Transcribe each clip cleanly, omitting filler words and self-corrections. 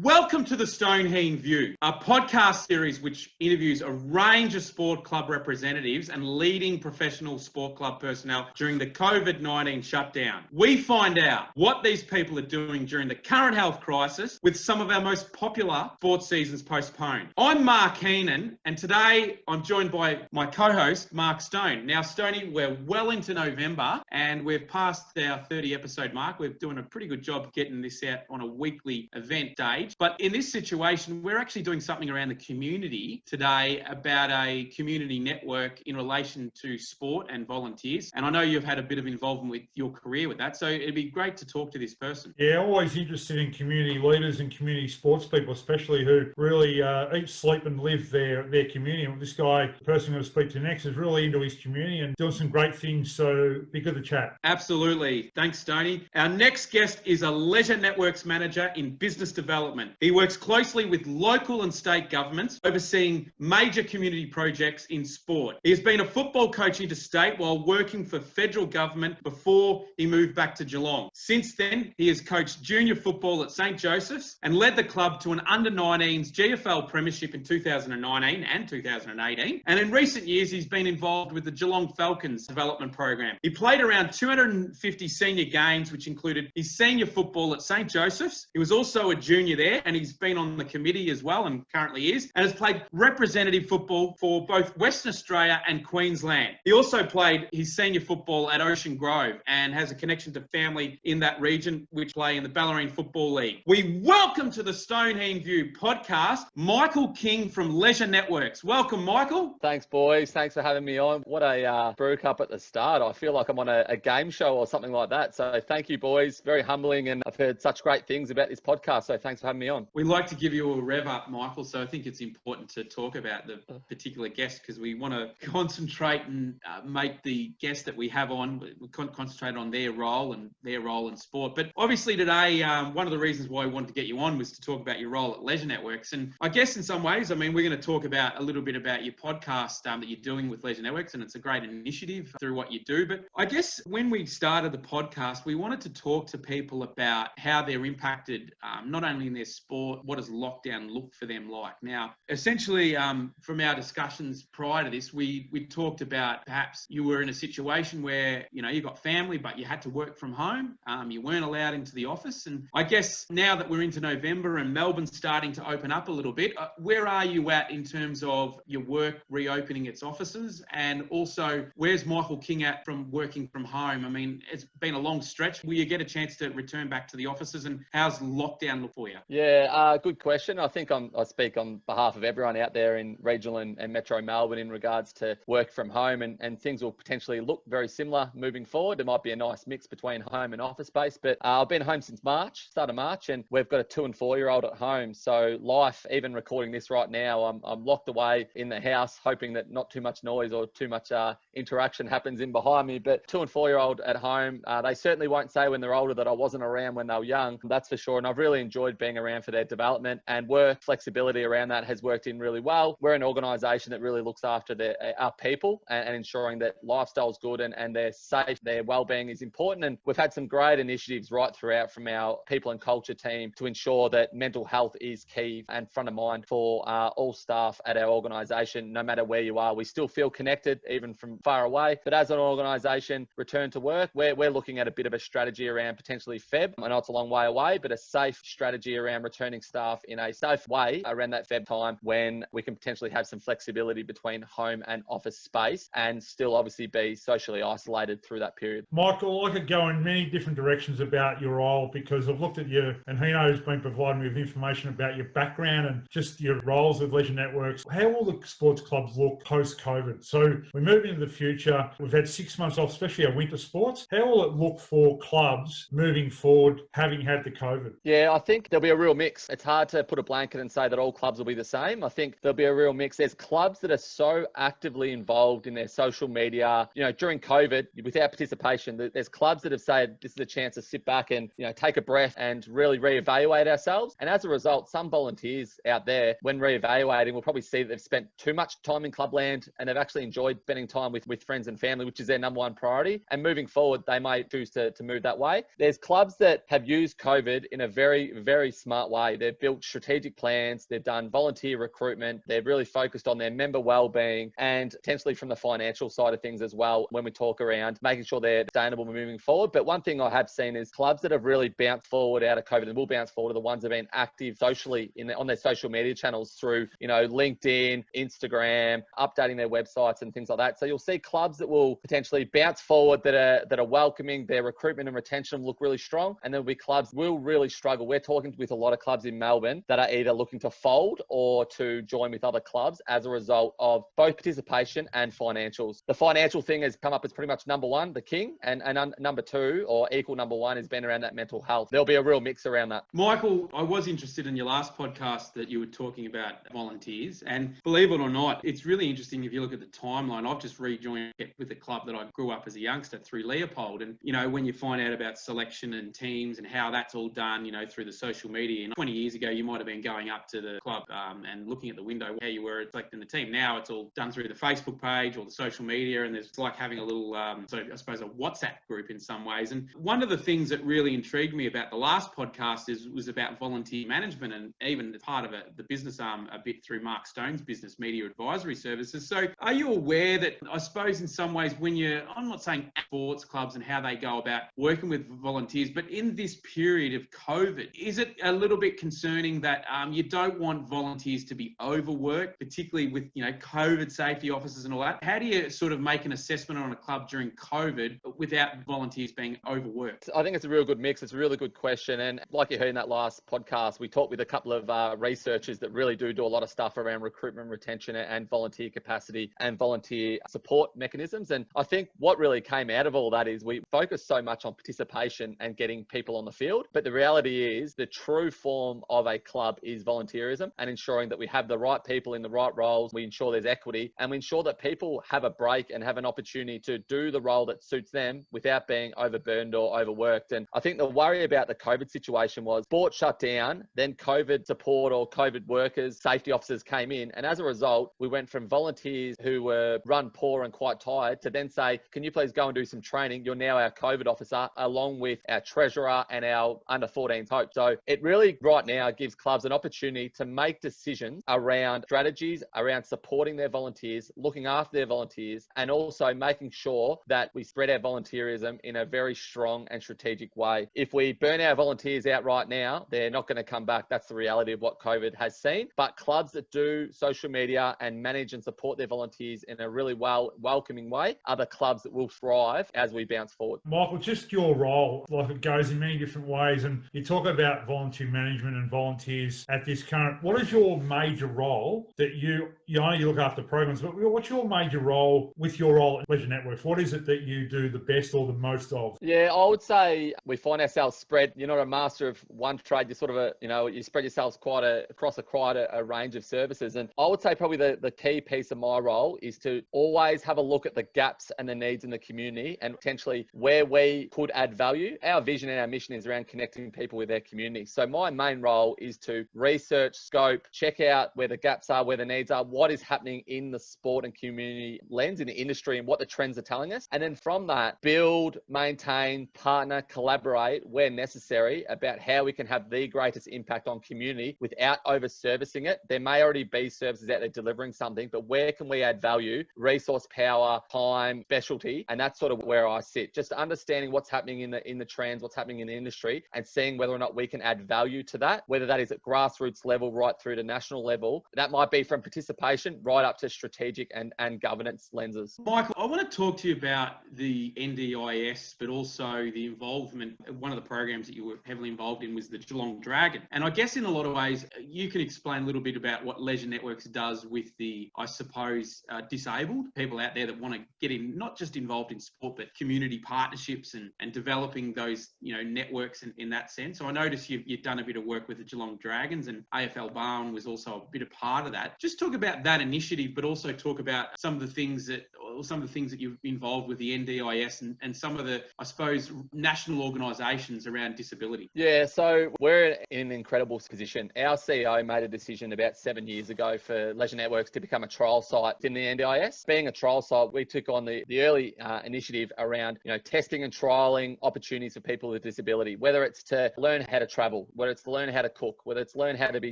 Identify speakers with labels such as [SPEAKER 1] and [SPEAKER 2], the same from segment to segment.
[SPEAKER 1] Welcome to the Heen View, a podcast series which interviews a range of sport club representatives and leading professional sport club personnel during the COVID-19 shutdown. We find out what these people are doing during the current health crisis with some of our most popular sports seasons postponed. I'm Mark Heen, and today I'm joined by my co-host, Mark Stone. Now, Stoney, we're well into November and we've passed our 30 episode mark. We're doing a pretty good job getting this out on a weekly event day. But in this situation, we're actually doing something around the community today about a community network in relation to sport and volunteers. And I know you've had a bit of involvement with your career with that, so it'd be great to talk to this person.
[SPEAKER 2] Yeah, always interested in community leaders and community sports people, especially who really eat, sleep and live their community. And this guy, the person I'm going to speak to next, is really into his community and doing some great things, so be good to chat.
[SPEAKER 1] Absolutely. Thanks, Stoney. Our next guest is a Leisure Networks manager in business development. He works closely with local and state governments, overseeing major community projects in sport. He has been a football coach interstate while working for federal government before he moved back to Geelong. Since then, he has coached junior football at St. Joseph's and led the club to an under-19s GFL premiership in 2019 and 2018. And in recent years, he's been involved with the Geelong Falcons development program. He played around 250 senior games, which included his senior football at St. Joseph's. He was also a junior there, and he's been on the committee as well, and currently is, and has played representative football for both Western Australia and Queensland. He also played his senior football at Ocean Grove and has a connection to family in that region, which play in the Bellarine Football League. We welcome to the Heen View podcast, Michael King from Leisure Networks. Welcome, Michael.
[SPEAKER 3] Thanks, boys. Thanks for having me on. What a brew cup at the start. I feel like I'm on a game show or something like that. So thank you, boys. Very humbling, and I've heard such great things about this podcast. So thanks for having me on.
[SPEAKER 1] We like to give you a rev up, Michael, so I think it's important to talk about the particular guest because we want to concentrate and make the guest that we have on, concentrate on their role in sport. But obviously today, one of the reasons why we wanted to get you on was to talk about your role at Leisure Networks. And I guess in some ways, I mean, we're going to talk about a little bit about your podcast that you're doing with Leisure Networks, and it's a great initiative through what you do. But I guess when we started the podcast, we wanted to talk to people about how they're impacted, not only in their sport, what does lockdown look for them like? Now, essentially, from our discussions prior to this, we talked about perhaps you were in a situation where, you know, you got family, but you had to work from home. You weren't allowed into the office. And I guess now that we're into November and Melbourne's starting to open up a little bit, where are you at in terms of your work reopening its offices? And also, where's Michael King at from working from home? I mean, it's been a long stretch. Will you get a chance to return back to the offices, and how's lockdown look for you?
[SPEAKER 3] Yeah, good question. I think I speak on behalf of everyone out there in regional and metro Melbourne in regards to work from home, and things will potentially look very similar moving forward. It might be a nice mix between home and office space, but I've been home since start of March, and we've got a 2 and 4 year old at home. So life, even recording this right now, I'm locked away in the house, hoping that not too much noise or too much interaction happens in behind me. But 2 and 4 year old at home, they certainly won't say when they're older that I wasn't around when they were young. That's for sure. And I've really enjoyed being around for their development, and work flexibility around that has worked in really well. We're an organisation that really looks after our people and ensuring that lifestyle's good and they're safe, their wellbeing is important. And we've had some great initiatives right throughout from our people and culture team to ensure that mental health is key and front of mind for all staff at our organisation. No matter where you are, we still feel connected even from far away. But as an organisation, return to work, we're looking at a bit of a strategy around potentially Feb. I know it's a long way away, but a safe strategy around returning staff in a safe way around that Feb time, when we can potentially have some flexibility between home and office space and still obviously be socially isolated through that period.
[SPEAKER 2] Michael, I could go in many different directions about your role, because I've looked at you, and Heen's been providing me with information about your background and just your roles with Leisure Networks. How will the sports clubs look post-COVID? So we move into the future. We've had 6 months off, especially our winter sports. How will it look for clubs moving forward, having had the COVID?
[SPEAKER 3] Yeah, I think there'll be a real mix. It's hard to put a blanket and say that all clubs will be the same. I think there'll be a real mix. There's clubs that are so actively involved in their social media, you know, during COVID, without participation. There's clubs that have said this is a chance to sit back and, you know, take a breath and really reevaluate ourselves. And as a result, some volunteers out there, when reevaluating, will probably see that they've spent too much time in clubland and they've actually enjoyed spending time with friends and family, which is their number one priority. And moving forward, they may choose to move that way. There's clubs that have used COVID in a very, very smart smart way. They've built strategic plans. They've done volunteer recruitment. They're really focused on their member well-being and potentially from the financial side of things as well when we talk around making sure they're sustainable moving forward. But one thing I have seen is clubs that have really bounced forward out of COVID and will bounce forward are the ones that have been active socially on their social media channels through, LinkedIn, Instagram, updating their websites and things like that. So you'll see clubs that will potentially bounce forward that are welcoming. Their recruitment and retention look really strong, and there'll be clubs will really struggle. We're talking with a lot of clubs in Melbourne that are either looking to fold or to join with other clubs as a result of both participation and financials. The financial thing has come up as pretty much number one, the king, and number two or equal number one has been around that mental health. There'll be a real mix around that.
[SPEAKER 1] Michael, I was interested in your last podcast that you were talking about volunteers, and believe it or not, it's really interesting if you look at the timeline. I've just rejoined with a club that I grew up as a youngster through Leopold, and when you find out about selection and teams and how that's all done, through the social media. And 20 years ago, you might have been going up to the club and looking at the window how you were selecting the team. Now it's all done through the Facebook page or the social media, and it's like having a little, so I suppose a WhatsApp group in some ways. And one of the things that really intrigued me about the last podcast was about volunteer management, and even part of the business arm a bit through Mark Stone's business, Media Advisory Services. So are you aware that, I suppose in some ways I'm not saying sports clubs and how they go about working with volunteers, but in this period of COVID, is it a little bit concerning that you don't want volunteers to be overworked, particularly with, COVID safety officers and all that? How do you sort of make an assessment on a club during COVID without volunteers being overworked?
[SPEAKER 3] I think it's a real good mix. It's a really good question. And like you heard in that last podcast, we talked with a couple of researchers that really do a lot of stuff around recruitment, retention and volunteer capacity and volunteer support mechanisms. And I think what really came out of all that is we focus so much on participation and getting people on the field. But the reality is the true form of a club is volunteerism and ensuring that we have the right people in the right roles. We ensure there's equity and we ensure that people have a break and have an opportunity to do the role that suits them without being overburdened or overworked. And I think the worry about the COVID situation was sport shut down, then COVID support or COVID workers, safety officers came in. And as a result, we went from volunteers who were run poor and quite tired to then say, can you please go and do some training? You're now our COVID officer, along with our treasurer and our under 14s coach. So it really right now gives clubs an opportunity to make decisions around strategies, around supporting their volunteers, looking after their volunteers, and also making sure that we spread our volunteerism in a very strong and strategic way. If we burn our volunteers out right now, they're not going to come back. That's the reality of what COVID has seen. But clubs that do social media and manage and support their volunteers in a really welcoming way are the clubs that will thrive as we bounce forward.
[SPEAKER 2] Michael, just your role, like it goes in many different ways, and you talk about volunteer management and volunteers at this current. What is your major role that you only look after programs, but what's your major role with your role at Leisure Networks? What is it that you do the best or the most of?
[SPEAKER 3] Yeah, I would say we find ourselves spread. You're not a master of one trade. You're sort of you spread yourselves across quite a range of services. And I would say probably the key piece of my role is to always have a look at the gaps and the needs in the community and potentially where we could add value. Our vision and our mission is around connecting people with their community. So my main role is to research, scope, check out where the gaps are, where the needs are, what is happening in the sport and community lens in the industry and what the trends are telling us. And then from that, build, maintain, partner, collaborate where necessary about how we can have the greatest impact on community without over-servicing it. There may already be services out there delivering something, but where can we add value, resource power, time, specialty? And that's sort of where I sit. Just understanding what's happening in the trends, what's happening in the industry, and seeing whether or not we can add value to that, whether that is at grassroots level right through to national level. That might be from participation right up to strategic and governance lenses.
[SPEAKER 1] Michael, I want to talk to you about the NDIS, but also the involvement. One of the programs that you were heavily involved in was the Geelong Dragon. And I guess in a lot of ways, you can explain a little bit about what Leisure Networks does with the, I suppose, disabled people out there that want to get in, not just involved in sport, but community partnerships and developing those, networks in that sense. So I noticed you've done a bit of work with the Geelong Dragons, and AFL Barn was also a bit of part of that. Just talk about that initiative, but also talk about some of the things that or some of the things that you've involved with the NDIS and some of the, I suppose, national organisations around disability?
[SPEAKER 3] Yeah, so we're in an incredible position. Our CEO made a decision about 7 years ago for Leisure Networks to become a trial site in the NDIS. Being a trial site, we took on the early initiative around testing and trialling opportunities for people with disability, whether it's to learn how to travel, whether it's to learn how to cook, whether it's learn how to be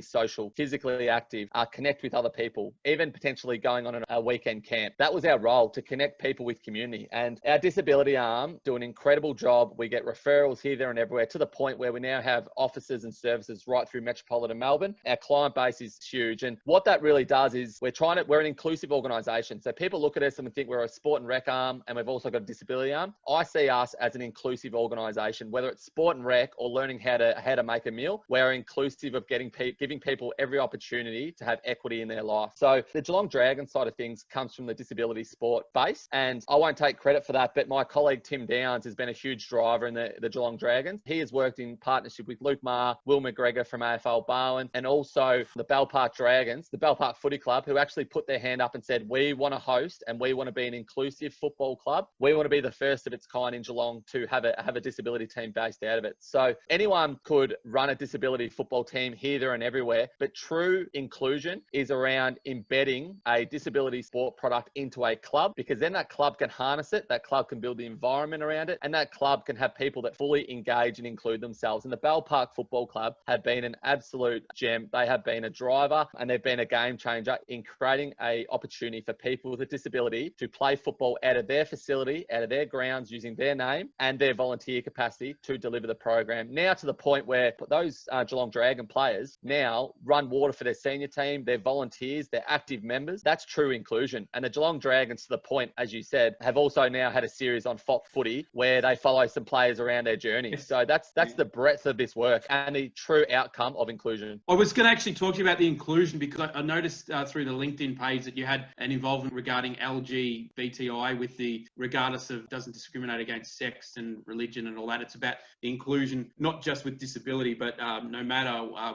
[SPEAKER 3] social, physically active, connect with other people, even potentially going on a weekend camp. That was our role, to connect people with community. And our disability arm do an incredible job. We get referrals here, there and everywhere, to the point where we now have offices and services right through metropolitan Melbourne. Our client base is huge. And what that really does is we're an inclusive organisation. So people look at us and think we're a sport and rec arm, and we've also got a disability arm. I see us as an inclusive organisation, whether it's sport and rec or learning how to make a meal. We're inclusive of giving people every opportunity to have equity in their life. So the Geelong Dragons side of things comes from the disability sport base, and I won't take credit for that, but my colleague Tim Downs has been a huge driver in the Geelong Dragons. He has worked in partnership with Luke Maher, Will McGregor from AFL Barwon, and also the Bell Park Dragons, the Bell Park Footy Club, who actually put their hand up and said, we want to host and we want to be an inclusive football club. We want to be the first of its kind in Geelong to have a disability team based out of it. So anyone could run a disability football team here, there and everywhere, but true inclusion is around embedding a disability sport product into a club, because then that club can harness it, that club can build the environment around it, and that club can have people that fully engage and include themselves. And the Bell Park Football Club have been an absolute gem. They have been a driver and they've been a game changer in creating an opportunity for people with a disability to play football out of their facility, out of their grounds, using their name and their volunteer capacity to deliver the program. Now to the point where those Geelong Dragon players now run water for their senior team, they're volunteers, they're active members. That's true inclusion. And the Geelong Dragons, to the point, as you said, have also now had a series on Fox Footy where they follow some players around their journey. So that's the breadth of this work and the true outcome of inclusion.
[SPEAKER 1] I was going to actually talk to you about the inclusion, because I noticed through the LinkedIn page that you had an involvement regarding LGBTI, with the regardless of, doesn't discriminate against sex and religion and all that. It's about the inclusion, not just with disability, but no matter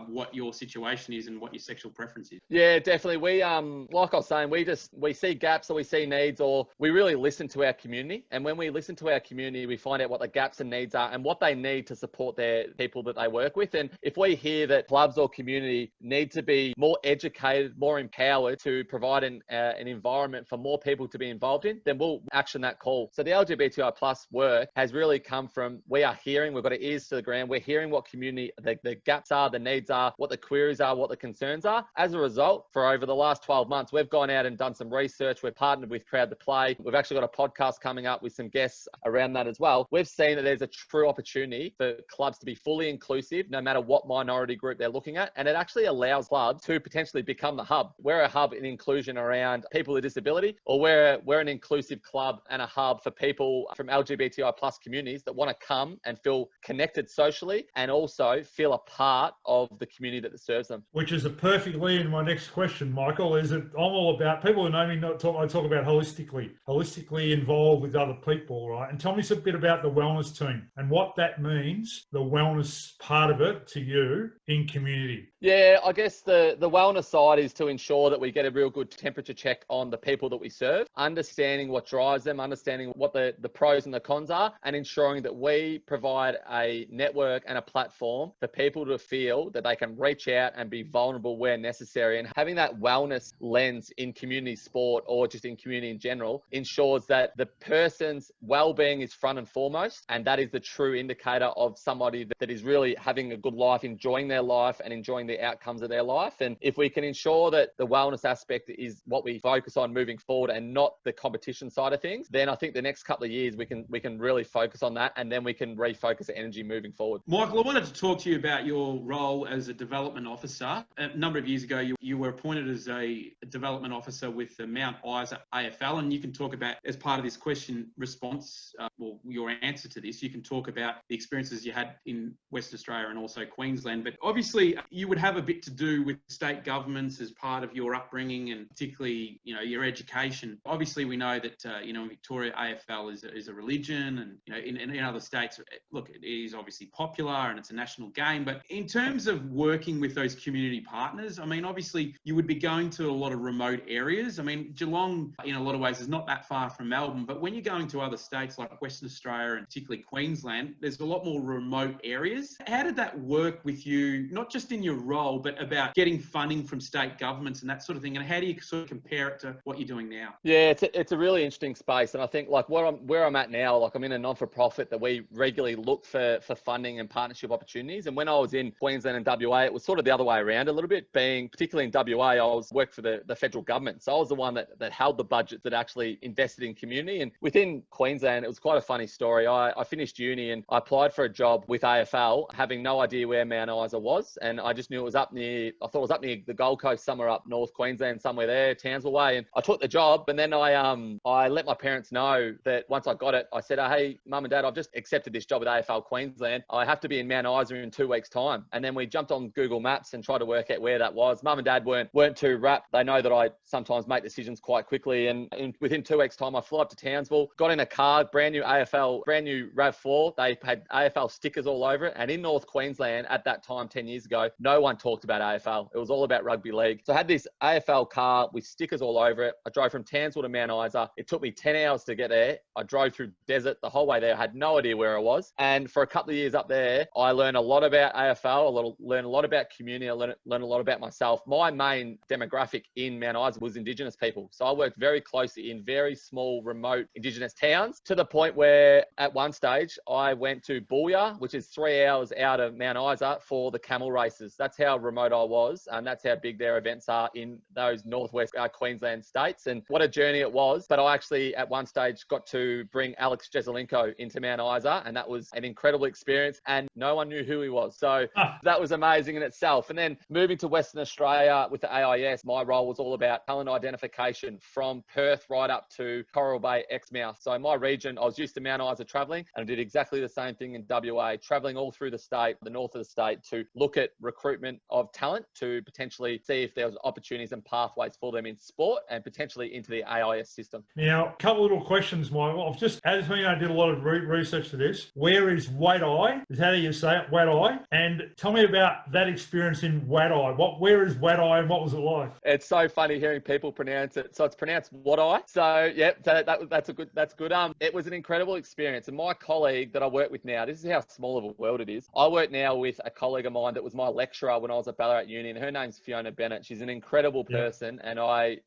[SPEAKER 1] what your situation is and what your sexual preference is.
[SPEAKER 3] Yeah, definitely. We, like I was saying, we see gaps or we see needs, or we really listen to our community. And when we listen to our community, we find out what the gaps and needs are and what they need to support their people that they work with. And if we hear that clubs or community need to be more educated, more empowered to provide an environment for more people to be involved in, then we'll action that call. So the LGBTI plus work has really come from, we are hearing, we've got our ears to the ground, we're hearing what community, the gaps are, the needs are, what the queries are, what the concerns are. As a result, for over the last 12 months, we've gone out and done some research. We've partnered with Proud to Play. We've actually got a podcast coming up with some guests around that as well. We've seen that there's a true opportunity for clubs to be fully inclusive, no matter what minority group they're looking at. And it actually allows clubs to potentially become the hub. We're a hub in inclusion around people with disability, or we're an inclusive club and a hub for people from LGBTI plus communities that want to come and feel connected socially and also feel a part of the community that serves them.
[SPEAKER 2] Which is a perfect lead in my next question, Michael. Is it, I'm all about, people who know me, I talk about holistically involved with other people, right? And tell me a bit about the wellness team and what that means, the wellness part of it to you in community.
[SPEAKER 3] Yeah, I guess the wellness side is to ensure that we get a real good temperature check on the people that we serve, understanding what drives them, understanding what the pros and the cons are, and ensuring that we provide a network and a platform for people to feel that they can reach out and be vulnerable where necessary. And having that wellness lens in community sport, or just in community in general, ensures that the person's well-being is front and foremost, and that is the true indicator of somebody that is really having a good life, enjoying their life and enjoying the outcomes of their life. And if we can ensure that the wellness aspect is what we focus on moving forward and not the competition side of things, then I think the next couple of years we can really focus on that, and then we can refocus energy moving forward.
[SPEAKER 1] Michael, I wanted to talk to you about your role as a development officer. A number of years ago, you were appointed as a development officer with the Mount Isa AFL, and you can talk about, as part of this question response, or your answer to this, you can talk about the experiences you had in Western Australia and also Queensland. But obviously, you would have a bit to do with state governments as part of your upbringing, and particularly, your education. Obviously, we know that, in Victoria, AFL is a religion, and, in other states, look, it is obviously popular and it's a national game. But in terms of working with those community partners, I mean, obviously, you would be going to a lot of remote areas. I mean, Geelong, in a lot lot of ways is not that far from Melbourne. But when you're going to other states like Western Australia and particularly Queensland, there's a lot more remote areas. How did that work with you, not just in your role, but about getting funding from state governments and that sort of thing? And how do you sort of compare it to what you're doing now?
[SPEAKER 3] Yeah, it's a really interesting space. And I think like where I'm at now, like I'm in a non-for-profit that we regularly look for funding and partnership opportunities. And when I was in Queensland and WA, it was sort of the other way around a little bit, being particularly in WA, I worked for the federal government. So I was the one that held the budget that actually invested in community. And within Queensland, it was quite a funny story. I finished uni and I applied for a job with AFL, having no idea where Mount Isa was. And I just knew it was up near, I thought it was up near the Gold Coast, somewhere up North Queensland, somewhere there, Townsville way. And I took the job, and then I let my parents know that once I got it, I said, hey, mum and dad, I've just accepted this job with AFL Queensland. I have to be in Mount Isa in 2 weeks' time. And then we jumped on Google Maps and tried to work out where that was. Mum and dad weren't too rapt. They know that I sometimes make decisions quite quickly. And within 2 weeks' time, I flew up to Townsville, got in a car, brand new RAV4. They had AFL stickers all over it. And in North Queensland at that time, 10 years ago, no one talked about AFL. It was all about rugby league. So I had this AFL car with stickers all over it. I drove from Townsville to Mount Isa. It took me 10 hours to get there. I drove through desert the whole way there. I had no idea where I was. And for a couple of years up there, I learned a lot about AFL. Learned a lot about community. I learned a lot about myself. My main demographic in Mount Isa was Indigenous people. So I worked very closely in very small, remote Indigenous towns, to the point where at one stage I went to Booyah, which is 3 hours out of Mount Isa, for the camel races. That's how remote I was. And that's how big their events are in those northwest Queensland states. And what a journey it was. But I actually at one stage got to bring Alex Jezelenko into Mount Isa, and that was an incredible experience, and no one knew who he was. So that was amazing in itself. And then moving to Western Australia with the AIS, my role was all about talent identification from Perth right up to Coral Bay, Exmouth. So my region, I was used to Mount Isa travelling, and I did exactly the same thing in WA, travelling all through the state, the north of the state, to look at recruitment of talent, to potentially see if there was opportunities and pathways for them in sport and potentially into the AIS system.
[SPEAKER 2] Now, a couple of little questions, Michael. I've just, as you know, I did a lot of research to this. Where is Wadeye? Is that how you say it, Wadeye? And tell me about that experience in Wadeye. Where is Wadeye and what was it like?
[SPEAKER 3] It's so funny hearing people pronounce it. So it's pronounced Wadeye. So yeah, that's good. It was an incredible experience. And my colleague that I work with now, this is how small of a world it is. I work now with a colleague of mine that was my lecturer when I was at Ballarat Uni, and her name's Fiona Bennett. She's an incredible person, and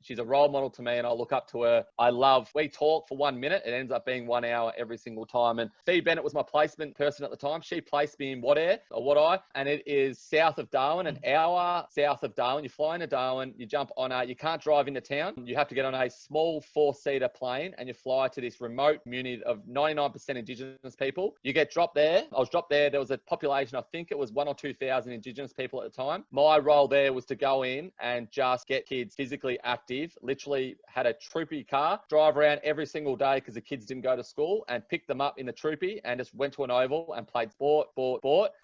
[SPEAKER 3] she's a role model to me, and I look up to her. We talk for 1 minute. It ends up being 1 hour every single time. And Fee Bennett was my placement person at the time. She placed me in Wadeye, and it is south of Darwin, an hour south of Darwin. You fly into Darwin, you jump on you can't drive into town. You have to get on a small 4-seater plane, and you fly to this remote community of 99% Indigenous people. You get dropped there. I was dropped there. There was a population, I think it was 1,000 or 2,000 Indigenous people at the time. My role there was to go in and just get kids physically active. Literally had a troopy car, drive around every single day because the kids didn't go to school, and pick them up in the troopy and just went to an oval and played sport.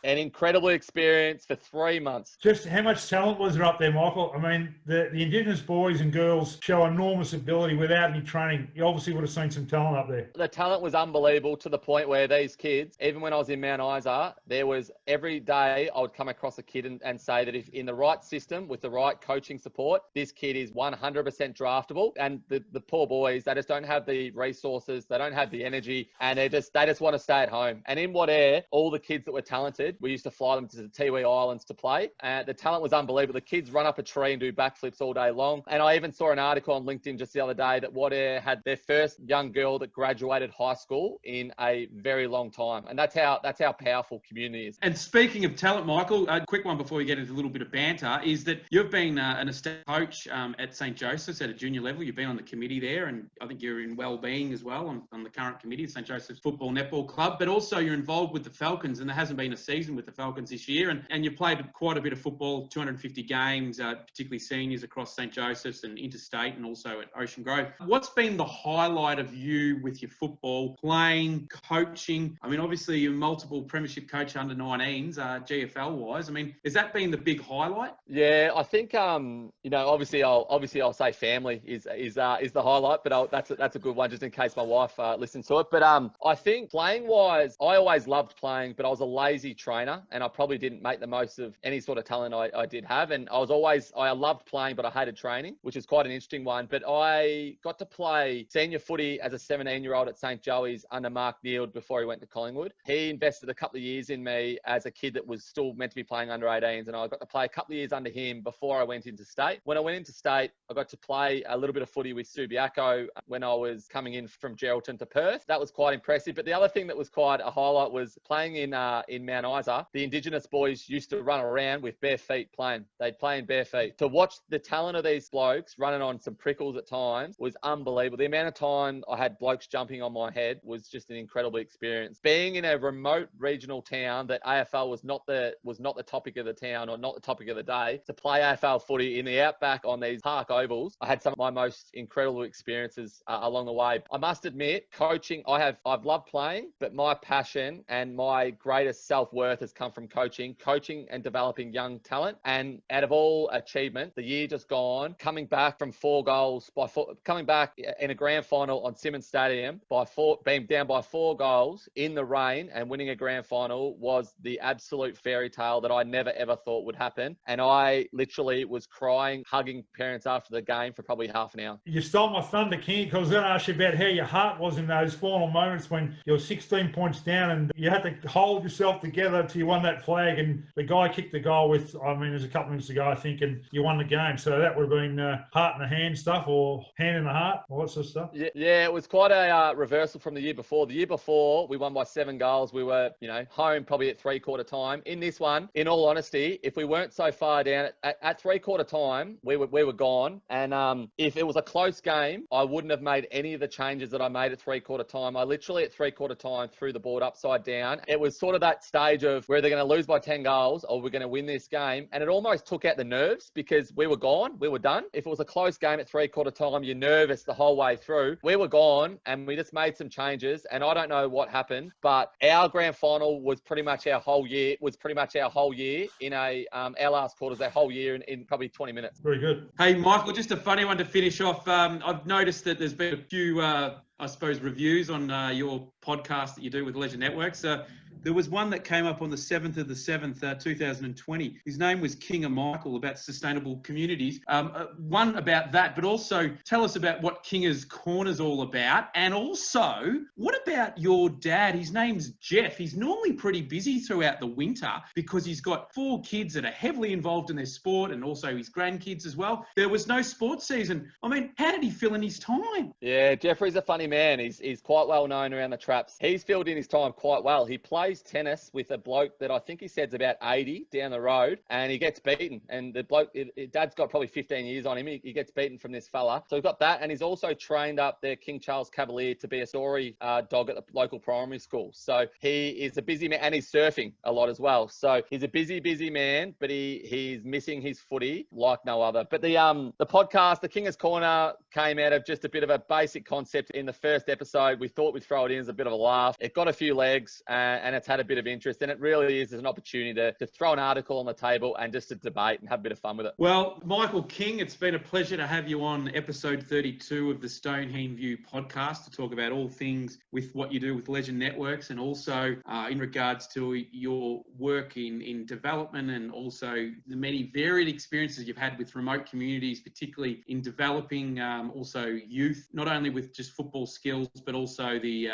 [SPEAKER 3] An incredible experience for 3 months.
[SPEAKER 2] Just how much talent was there up there, Michael? I mean, the Indigenous boys and girls show enormous ability without any training. You obviously would have seen some talent up there.
[SPEAKER 3] The talent was unbelievable, to the point where these kids, even when I was in Mount Isa, there was every day I would come across a kid and say that if in the right system with the right coaching support, this kid is 100% draftable. And the poor boys, they just don't have the resources, they don't have the energy, and they just want to stay at home. And in Wadair, all the kids that were talented, we used to fly them to the Tiwi Islands to play. And the talent was unbelievable. The kids run up a tree and do backflips all day long. And I even saw an article on LinkedIn just the other day that Wadair had their first young girl that graduated high school in a very long time. And that's how powerful community is.
[SPEAKER 1] And speaking of talent, Michael, a quick one before we get into a little bit of banter, is that you've been an assistant coach at St. Joseph's at a junior level. You've been on the committee there, and I think you're in wellbeing as well on the current committee of St. Joseph's Football Netball Club. But also you're involved with the Falcons, and there hasn't been a season with the Falcons this year. And you played quite a bit of football, 250 games, particularly seniors across St. Joseph's and interstate, and also at Ocean Grove. What's been the highlight of you with your football, playing, coaching? I mean, obviously you're multiple premiership coach under 19s, GFL wise. I mean, has that been the big highlight?
[SPEAKER 3] Yeah, I think obviously I'll say family is the highlight, but that's a good one just in case my wife listens to it. But I think playing wise, I always loved playing, but I was a lazy trainer, and I probably didn't make the most of any sort of talent I did have. And I loved playing, but I hated training, which is quite an interesting one. But I I got to play senior footy as a 17-year-old at St. Joey's under Mark Neild before he went to Collingwood. He invested a couple of years in me as a kid that was still meant to be playing under 18s, and I got to play a couple of years under him before I went into state. When I went into state, I got to play a little bit of footy with Subiaco when I was coming in from Geraldton to Perth. That was quite impressive. But the other thing that was quite a highlight was playing in Mount Isa. The Indigenous boys used to run around with bare feet playing. They'd play in bare feet. To watch the talent of these blokes running on some prickles at times was unbelievable. The amount of time I had blokes jumping on my head was just an incredible experience. Being in a remote regional town that AFL was not the topic of the town or not the topic of the day, to play AFL footy in the outback on these park ovals, I had some of my most incredible experiences along the way. I must admit, coaching, I've loved playing, but my passion and my greatest self-worth has come from coaching and developing young talent. And out of all achievement, the year just gone, coming back from coming back in a grand final on Simmons Stadium being down by 4 goals in the rain and winning a grand final was the absolute fairy tale that I never ever thought would happen. And I literally was crying, hugging parents after the game for probably half an hour.
[SPEAKER 2] You stole my thunder, King, because I was going to ask you about how your heart was in those final moments when you were 16 points down and you had to hold yourself together till you won that flag, and the guy kicked the goal with, I mean, it was a couple minutes ago, I think, and you won the game. So that would have been heart in the hand stuff, or hand in the heart, all that sort of stuff.
[SPEAKER 3] Yeah, it was quite a reversal from the year before. The year before, we won by 7 goals. We were, home probably at 3/4 time. In this one, in all honesty, if we weren't so far down at 3/4 time, we were gone. And if it was a close game, I wouldn't have made any of the changes that I made at 3/4 time. I literally at 3/4 time threw the board upside down. It was sort of that stage of we're either going to lose by 10 goals or we're going to win this game. And it almost took out the nerves because we were gone. We were done. If it was a close game at 3/4 time, you're nervous the whole way through. We were gone and we just made some changes. And I don't know what happened, but our grand final was pretty much our whole year. In our last quarters, our whole year in probably 20 minutes.
[SPEAKER 2] Very good.
[SPEAKER 1] Hey, Michael, just a funny one to finish off. I've noticed that there's been a few, reviews on your podcast that you do with Leisure Networks. There was one that came up on the 7th of the 7th, 2020. His name was King and Michael, about sustainable communities. One about that, but also tell us about what Kinger's Corner's all about. And also, what about your dad? His name's Jeff. He's normally pretty busy throughout the winter because he's got 4 kids that are heavily involved in their sport and also his grandkids as well. There was no sports season. I mean, how did he fill in his time?
[SPEAKER 3] Yeah, Jeffrey's a funny man. He's quite well known around the traps. He's filled in his time quite well. He plays tennis with a bloke that I think he said's about 80 down the road, and he gets beaten. And the bloke, Dad's got probably 15 years on him. He gets beaten from this fella. So we've got that, and he's also trained up the King Charles Cavalier to be a story dog at the local primary school. So he is a busy man, and he's surfing a lot as well. So he's a busy man, but he's missing his footy like no other. But the podcast, the Kinger's Corner, came out of just a bit of a basic concept in the first episode. We thought we'd throw it in as a bit of a laugh. It got a few legs, and it's had a bit of interest, and it really is an opportunity to throw an article on the table and just to debate and have a bit of fun with it.
[SPEAKER 1] Well, Michael King, it's been a pleasure to have you on episode 32 of the Stoneheen View podcast to talk about all things with what you do with Leisure Networks, and also in regards to your work in development, and also the many varied experiences you've had with remote communities, particularly in developing also youth, not only with just football skills, but also the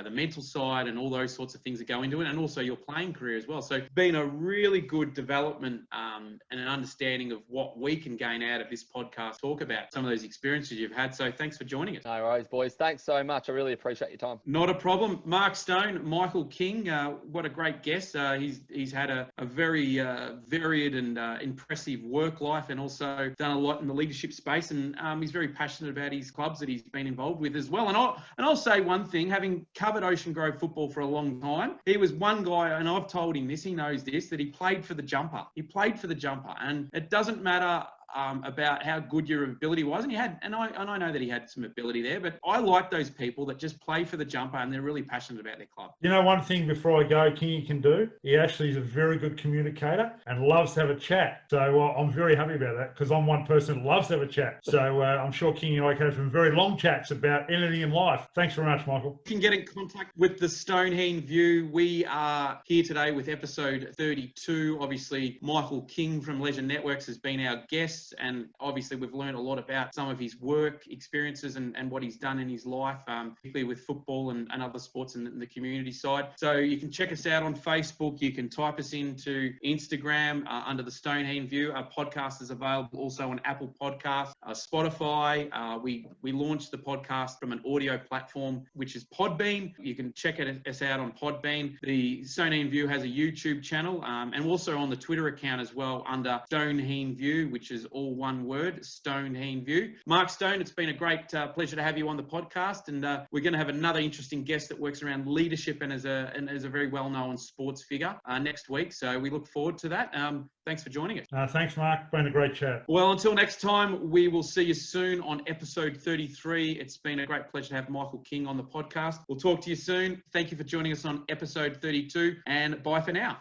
[SPEAKER 1] mental side and all those sorts of things that go into it, and also your playing career as well. So it's been a really good development and an understanding of what we can gain out of this podcast, talk about some of those experiences you've had. So thanks for joining us.
[SPEAKER 3] No worries, boys. Thanks so much. I really appreciate your time.
[SPEAKER 1] Not a problem. Mark Stone, Michael King, what a great guest. He's had a very varied and impressive work life, and also done a lot in the leadership space, and he's very passionate about his clubs that he's been involved with as well. And I'll say one thing, having covered Ocean Grove football for a long time, he was one guy, and I've told him this, he knows this, that he played for the jumper. He played for the jumper, and it doesn't matter about how good your ability was, and I know that he had some ability there, but I like those people that just play for the jumper and they're really passionate about their club.
[SPEAKER 2] You know, one thing before I go, Kingy can do, he actually is a very good communicator and loves to have a chat. So I'm very happy about that, because I'm one person that loves to have a chat. So I'm sure Kingy and I can have some very long chats about anything in life. Thanks very much, Michael.
[SPEAKER 1] You can get in contact with the Stoneheen View. We are here today with episode 32. Obviously, Michael King from Leisure Networks has been our guest. guests, and obviously we've learned a lot about some of his work experiences and what he's done in his life, particularly with football and other sports in the community side. So you can check us out on Facebook. You can type us into Instagram under the Stoneheen View. Our podcast is available also on Apple Podcasts, Spotify. We launched the podcast from an audio platform, which is Podbean. You can check us out on Podbean. The Stoneheen View has a YouTube channel, and also on the Twitter account as well under Stoneheen View, which is all one word, Stoneheen View. Mark Stone, it's been a great pleasure to have you on the podcast, and we're going to have another interesting guest that works around leadership and as a very well-known sports figure next week. So we look forward to that. Thanks for joining us.
[SPEAKER 2] Thanks, Mark. Been a great chat.
[SPEAKER 1] Well, until next time, we will see you soon on episode 33. It's been a great pleasure to have Michael King on the podcast. We'll talk to you soon. Thank you for joining us on episode 32, and bye for now.